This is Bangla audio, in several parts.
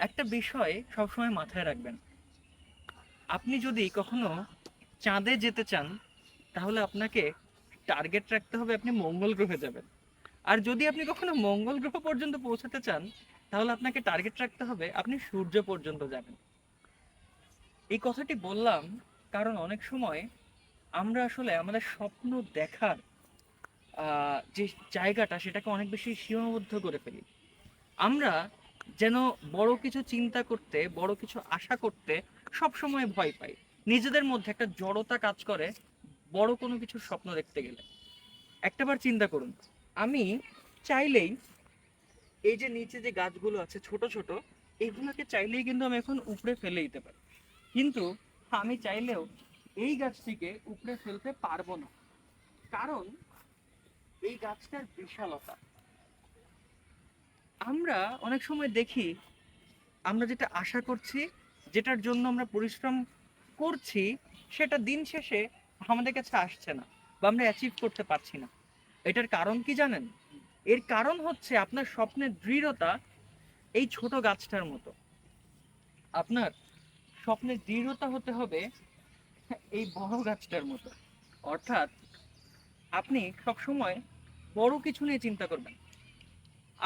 একটা বিষয় সবসময় মাথায় রাখবেন। আপনি যদি কখনো চাঁদে যেতে চান, তাহলে আপনাকে টার্গেট রাখতে হবে আপনি মঙ্গল গ্রহে যাবেন। আর যদি আপনি কখনো মঙ্গল গ্রহ পর্যন্ত পৌঁছাতে চান, তাহলে আপনাকে টার্গেট রাখতে হবে আপনি সূর্য পর্যন্ত যাবেন। এই কথাটি বললাম কারণ অনেক সময় আমরা আসলে আমাদের স্বপ্ন দেখার যে জায়গাটা সেটাকে অনেক বেশি সীমাবদ্ধ করে ফেলি। আমরা যেন বড় কিছু চিন্তা করতে, বড় কিছু আশা করতে সব সময় ভয় পাই। নিজেদের মধ্যে একটা জড়তা কাজ করে বড় কোনো কিছু স্বপ্ন দেখতে গেলে। একটাবার চিন্তা করুন, আমি চাইলেই এই যে নিচে যে গাছগুলো আছে ছোট ছোট, এইগুলোকে চাইলেই কিন্তু আমি এখন উপড়ে ফেলে দিতে পারি। কিন্তু আমি চাইলেও এই গাছটিকে উপড়ে ফেলতে পারবো না, কারণ এই গাছটার বিশালতা। আমরা অনেক সময় দেখি আমরা যেটা আশা করছি, যেটার জন্য আমরা পরিশ্রম করছি, সেটা দিন শেষে আমাদের কাছে আসছে না বা আমরা অ্যাচিভ করতে পারছি না। এটার কারণ কি জানেন? এর কারণ হচ্ছে আপনার স্বপ্নের দৃঢ়তা এই ছোট গাছটার মতো। আপনার স্বপ্নের দৃঢ়তা হতে হবে এই বড় গাছটার মতো। অর্থাৎ আপনি সবসময় বড় কিছু নিয়ে চিন্তা করবেন।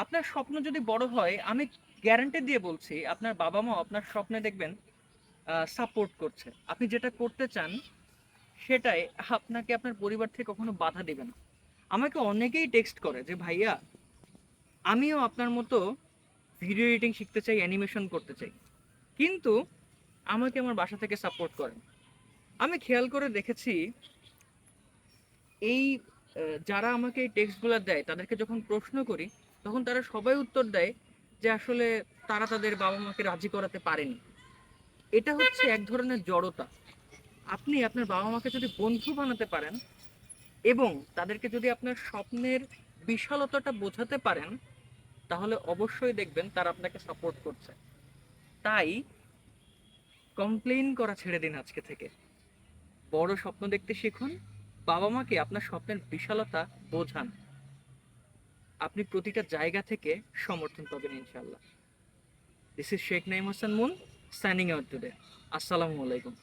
আপনার স্বপ্ন যদি বড় হয়, আমি গ্যারান্টি দিয়ে বলছি আপনার বাবা মা আপনার স্বপ্নে দেখবেন সাপোর্ট করছে। আপনি যেটা করতে চান সেটাই আপনাকে আপনার পরিবার থেকে কখনো বাধা দিবে না। আমাকে অনেকেই টেক্সট করে যে ভাইয়া, আমিও আপনার মতো ভিডিও এডিটিং শিখতে চাই, অ্যানিমেশন করতে চাই, কিন্তু আমাকে আমার বাসা থেকে সাপোর্ট করেন। আমি খেয়াল করে দেখেছি এই যারা আমাকে এই টেক্সটগুলো দেয় তাদেরকে যখন প্রশ্ন করি, তখন তারা সবাই উত্তর দেয় যে আসলে তারা তাদের বাবা মাকে রাজি করাতে পারেনি। এটা হচ্ছে এক ধরনের জড়তা। আপনি আপনার বাবা মাকে যদি বন্ধু বানাতে পারেন এবং তাদেরকে যদি আপনার স্বপ্নের বিশালতাটা বোঝাতে পারেন, তাহলে অবশ্যই দেখবেন তারা আপনাকে সাপোর্ট করছে। তাই কমপ্লেইন করা ছেড়ে দিন আজকে থেকে। বড় স্বপ্ন দেখতে শিখুন, বাবা মাকে আপনার স্বপ্নের বিশালতা বোঝান। আপনি প্রতিটা জায়গা থেকে সমর্থন পাবেন ইনশাল্লাহ। This is Sheikh Naim Hasan moon, signing out today. আসসালামু আলাইকুম।